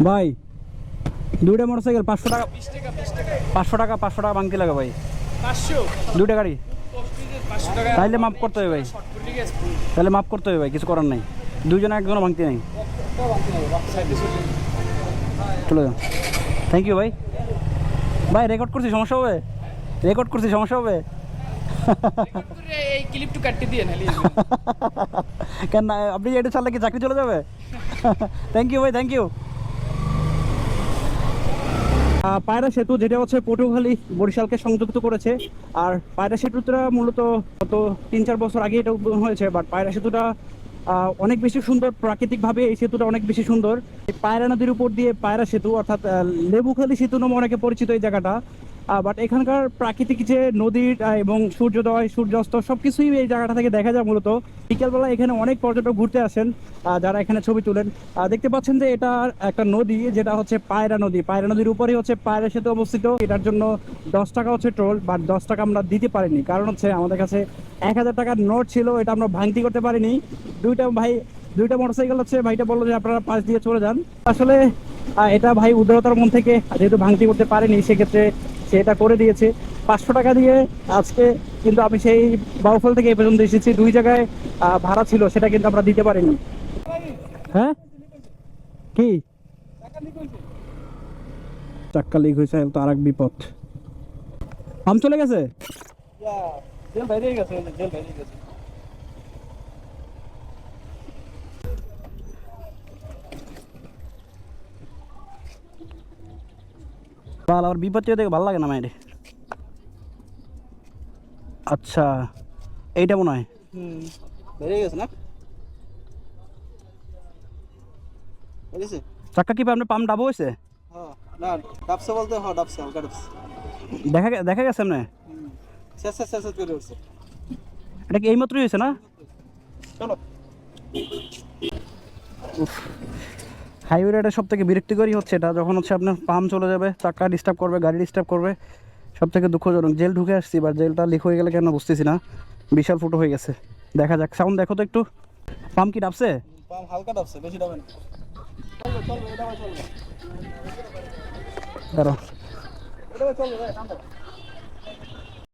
ভাই দুইটা মোটরসাইকেল 500 টাকা, 500 টাকা ভাঙতে লাগে ভাই। 500 দুইটা গাড়ি, 500 টাকা তাইলে মাফ করতে হবে ভাই, তাহলে মাফ করতে হবে ভাই, কিছু করার নাই। দুইজনে একজনও ভাঙতে নাই, চলে যান। থ্যাংক ইউ ভাই। ভাই রেকর্ড করছি, সমস্যা হবে? রেকর্ড করছি, সমস্যা হবে? এই ক্লিপটু কাটতে দিয়ে নালি কেন আপনি এটা চাললে কি চাকরি চলে যাবে? থ্যাংক ইউ ভাই, থ্যাংক ইউ। পায়রা সেতু যেটা হচ্ছে পটুয়াখালী বরিশালকে সংযুক্ত করেছে। আর পায়রা সেতুটা মূলত গত 3-4 বছর আগে এটা উদ্বোধন হয়েছে। বাট পায়রা সেতুটা অনেক বেশি সুন্দর, প্রাকৃতিকভাবে এই সেতুটা অনেক বেশি সুন্দর। এই পায়রা নদীর উপর দিয়ে পায়রা সেতু, অর্থাৎ লেবুখালী সেতু নামে অনেকে পরিচিত এই জায়গাটা। বাট এখানকার প্রাকৃতিক যে নদীর এবং সূর্যোদয় সূর্যাস্ত সবকিছুই এই জায়গাটা থেকে দেখা যায়। মূলত বিকেলবেলা এখানে অনেক পর্যটক ঘুরতে আসেন, যারা এখানে ছবি তোলেন। দেখতে পাচ্ছেন যে এটা একটা নদী, যেটা হচ্ছে পায়রা নদী। পায়রা নদীর উপরেই হচ্ছে পায়রা সেতু অবস্থিত। এটার জন্য 10 টাকা হচ্ছে টোল, বাট 10 টাকা আমরা দিতে পারিনি, কারণ হচ্ছে আমাদের কাছে 1000 টাকার নোট ছিল, এটা আমরা ভাঙতি করতে পারিনি। দুইটা মোটরসাইকেল হচ্ছে, ভাইটা বললো যে আপনারা পাশ দিয়ে চলে যান। আসলে এটা ভাই উদারতার মন থেকে, যেহেতু ভাঙতি করতে পারেনি সেক্ষেত্রে সে এটা করে দিয়েছে 500 টাকা দিয়ে আজকে। কিন্তু আমি সেই বাউফল থেকে এ পর্যন্ত এসেছি, 2 জায়গায় ভাড়া ছিল, সেটা কিন্তু আমরা দিতে পারিনি। হ্যাঁ কি চাক্কা লিক হয়েছে, তো আর এক বিপদ। আম চলে গেছে, জেল বাইরে গেছে, জেল বাইরে গেছে। আর বিপদ দেখে ভালো লাগে না মায়ের। আচ্ছা এইটা মনে হয় বাইরে গেছে না? বুঝেছে চাক্কা কি আপনার পাম্প ডাবো হয়েছে? হ্যাঁ না ডাবসে বলতে, হ্যাঁ ডাবসে হালকা ডাবসে দেখা গেছে এমনি? শেষ শেষ শেষ করে উঠছে। এটা কি এইমাত্রই হয়েছে না? চলো। হাইওয়ে রাইডে সব থেকে বিরক্তিকরই হচ্ছে এটা, যখন হচ্ছে আপনার পাম্প চলে যাবে, চাক্কা ডিস্টার্ব করবে, গাড়ি ডিস্টার্ব করবে। সব থেকে দুঃখজনক। জেল ঢুকে আসছি, এবার জেলটা লিক হয়ে গেলে কেন বুঝতেছি না। বিশাল ফুটো হয়ে গেছে। দেখা যাক, সাউন্ড দেখো তো একটু। পাম্প কি ডাবছে? পাম্প হালকা ডাবসে, বেশি ডাবে না। চলো চলো, এটা চলো, দাঁড়াও। এটা চলো,